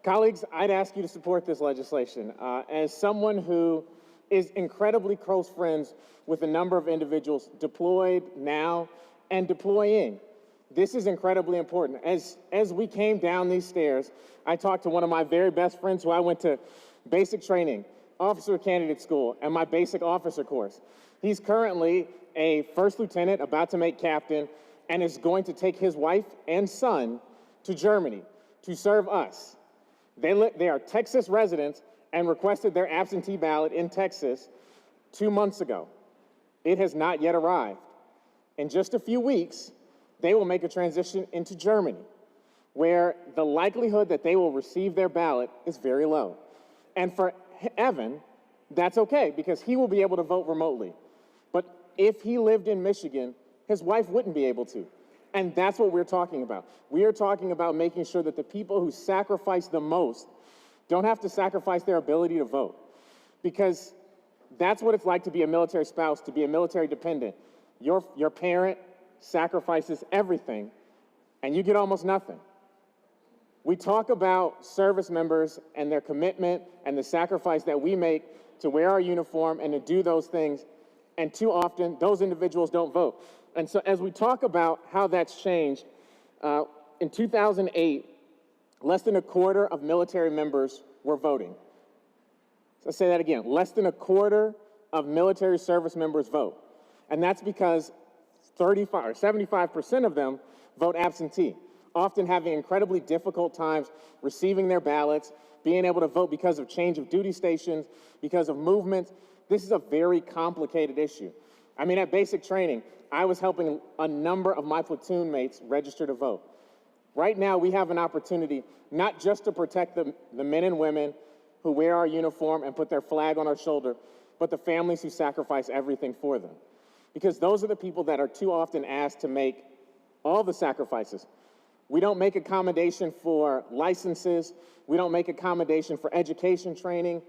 Colleagues, I'd ask you to support this legislation. As someone who is incredibly close friends with a number of individuals deployed now and deploying, this is incredibly important. As we came down these stairs, I talked to one of my very best friends who I went to basic training, officer candidate school, and my basic officer course. He's currently a first lieutenant about to make captain and is going to take his wife and son to Germany to serve us. They are Texas residents and requested their absentee ballot in Texas 2 months ago. It has not yet arrived. In just a few weeks, they will make a transition into Germany, where the likelihood that they will receive their ballot is very low. And for Evan, that's okay, because he will be able to vote remotely. But if he lived in Michigan, his wife wouldn't be able to. And that's what we're talking about. We are talking about making sure that the people who sacrifice the most don't have to sacrifice their ability to vote. Because that's what it's like to be a military spouse, to be a military dependent. Your parent sacrifices everything, and you get almost nothing. We talk about service members and their commitment and the sacrifice that we make to wear our uniform and to do those things, and too often, those individuals don't vote. And so as we talk about how that's changed, in 2008, less than a quarter of military members were voting. So I'll say that again, less than a quarter of military service members vote. And that's because 35 or 75% of them vote absentee, often having incredibly difficult times receiving their ballots, being able to vote because of change of duty stations, because of movements. This is a very complicated issue. I mean, at basic training, I was helping a number of my platoon mates register to vote. Right now, we have an opportunity not just to protect the men and women who wear our uniform and put their flag on our shoulder, but the families who sacrifice everything for them. Because those are the people that are too often asked to make all the sacrifices. We don't make accommodation for licenses. We don't make accommodation for education training.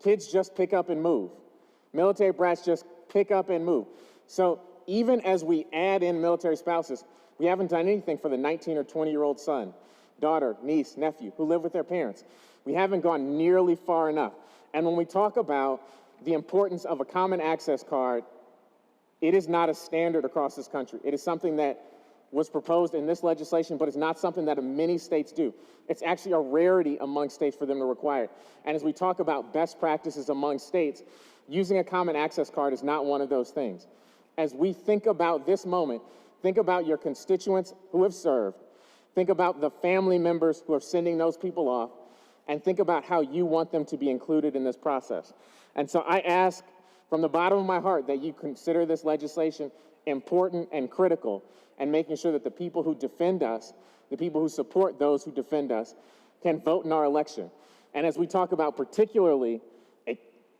Kids just pick up and move. Military brats just pick up and move. So even as we add in military spouses, we haven't done anything for the 19 or 20-year-old son, daughter, niece, nephew who live with their parents. We haven't gone nearly far enough. And when we talk about the importance of a common access card, it is not a standard across this country. It is something that was proposed in this legislation, but it's not something that many states do. It's actually a rarity among states for them to require it. And as we talk about best practices among states, using a common access card is not one of those things. As we think about this moment, think about your constituents who have served, think about the family members who are sending those people off, and think about how you want them to be included in this process. And so I ask from the bottom of my heart that you consider this legislation important and critical, and making sure that the people who defend us, the people who support those who defend us, can vote in our election. And as we talk about particularly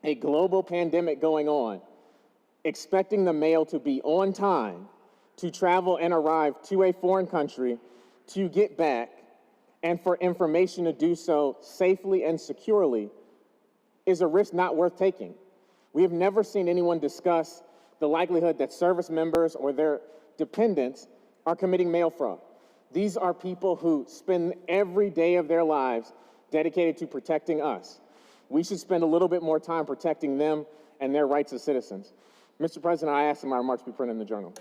a global pandemic going on, expecting the mail to be on time, to travel and arrive to a foreign country, to get back, and for information to do so safely and securely is a risk not worth taking. We have never seen anyone discuss the likelihood that service members or their dependents are committing mail fraud. These are people who spend every day of their lives dedicated to protecting us. We should spend a little bit more time protecting them and their rights as citizens. Mr. President, I ask that my remarks be printed in the Journal.